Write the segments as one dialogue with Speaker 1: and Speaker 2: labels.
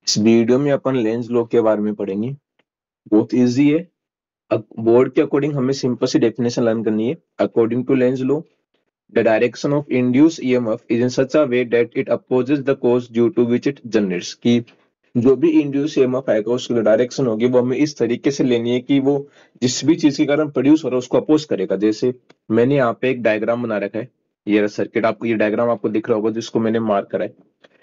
Speaker 1: इस वीडियो में अपन Lenz law के बारे में पढ़ेंगे। बहुत इजी है। बोर्ड के अकॉर्डिंग हमें सिंपल सी डेफिनेशन लर्न करनी है। According to Lenz's law, the direction of induced EMF is in such a way that it opposes the cause due to which it generates. कि जो भी इंड्यूस ईएमएफ आएगा उसकी जो डायरेक्शन होगी वो हमें इस तरीके से लेनी है कि वो जिस भी चीज के कारण प्रोड्यूस हो रहा है उसको अपोज करेगा। जैसे मैंने यहाँ पे एक डायग्राम बना रखा है, ये सर्किट आपको, ये डायग्राम आपको दिख रहा होगा जिसको मैंने मार्क करा है।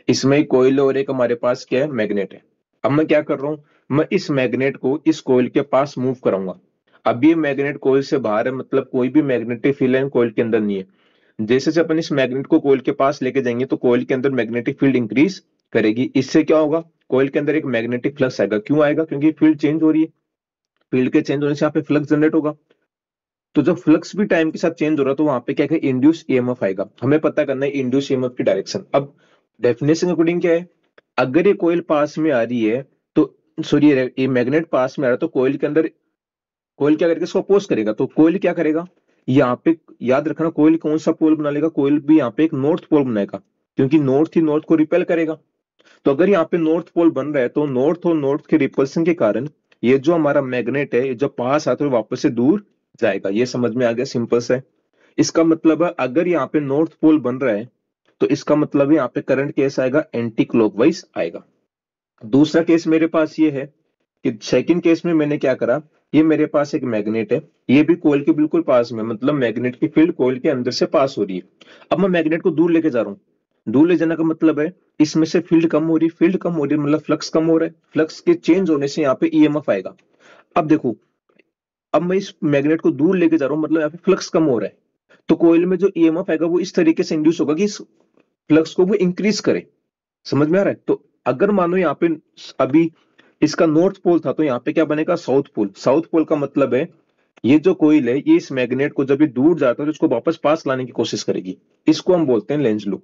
Speaker 1: इसमें एक कोयल और एक हमारे पास क्या है, मैग्नेट है। अब मैं क्या कर रहा हूं, मैं इस मैग्नेट को इस कोयल के पास मूव कराऊंगा। अब ये मैग्नेट कोयल से बाहर है, मतलब कोई भी मैग्नेटिक फील्ड कोयल के अंदर नहीं है। जैसे से अपन इस मैग्नेट को कोयल के पास लेके जाएंगे तो कोयल के अंदर मैग्नेटिक फील्ड इंक्रीज करेगी। इससे क्या होगा, कोयल के अंदर एक मैग्नेटिक फ्लक्स आएगा। क्यों आएगा? क्योंकि फील्ड चेंज हो रही है। फील्ड के चेंज होने से यहाँ पे फ्लक्स जनरेट होगा। तो जब फ्लक्स भी टाइम के साथ चेंज हो रहा है तो वहां पे क्या है, इंड्यूस ईएमएफ आएगा। हमें पता करना है इंड्यूस ईएमएफ की डायरेक्शन। अब डेफिनेशन अकॉर्डिंग क्या है, अगर ये कोयल पास में आ रही है तो सॉरी ये मैग्नेट पास में आ रहा है तो कोयल के अंदर, कोयल क्या करेगा, इसको अपोज करेगा। तो कोयल क्या करेगा, यहाँ पे याद रखना कोयल कौन सा पोल बना लेगा, कोयल भी यहाँ पे एक नॉर्थ पोल बनाएगा, क्योंकि नॉर्थ ही नॉर्थ को रिपेल करेगा। तो अगर यहाँ पे नॉर्थ पोल बन रहा है तो नॉर्थ और नॉर्थ के रिपल्सन के कारण ये जो हमारा मैग्नेट है, ये जो पास आता है वापस से दूर जाएगा। ये समझ में आ गया, सिंपल से। इसका मतलब है अगर यहाँ पे नॉर्थ पोल बन रहा है तो इसका मतलब है यहाँ पे करंट कैसा आएगा, एंटी क्लॉकवाइज आएगा। दूसरा केस मेरे पास ये है कि सेकंड केस में मैंने क्या करा, ये मेरे पास एक मैग्नेट है, ये भी कोयल के बिल्कुल पास में, मतलब मैग्नेट की फील्ड कोयल के अंदर से पास हो रही है। अब मैं मैग्नेट को दूर लेके जा रहा हूँ। दूर ले जाने का मतलब है इसमें से फील्ड कम हो रही है, फील्ड कम हो रही है मतलब फ्लक्स कम हो रहा है। फ्लक्स के चेंज होने से यहाँ पे ईएमएफ आएगा। अब देखो, अब मैं इस मैग्नेट को दूर लेके जा रहा हूँ, मतलब यहाँ पे फ्लक्स कम हो रहा है। तो कोयल में जो ईएमएफ आएगा वो इस तरीके से इंड्यूस होगा कि इस फ्लक्स को वो इंक्रीज करे। समझ में आ रहा है? तो अगर मानो यहाँ पे अभी इसका नॉर्थ पोल था तो यहाँ पे क्या बनेगा, साउथ पोल। साउथ पोल का मतलब है ये जो कोयल है ये इस मैग्नेट को जब भी दूर जाता है तो इसको वापस पास लाने की कोशिश करेगी। इसको हम बोलते हैं लेंज लॉ।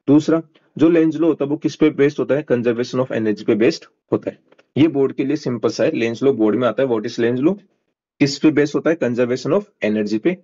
Speaker 1: दूसरा जो लेंज लॉ होता है वो किस पे बेस्ड होता है, कंजर्वेशन ऑफ एनर्जी पे बेस्ड होता है। ये बोर्ड के लिए सिंपल सा है, लेंज लॉ बोर्ड में आता है। What is Lenz law? किस पे बेस्ड होता है, कंजर्वेशन ऑफ एनर्जी पे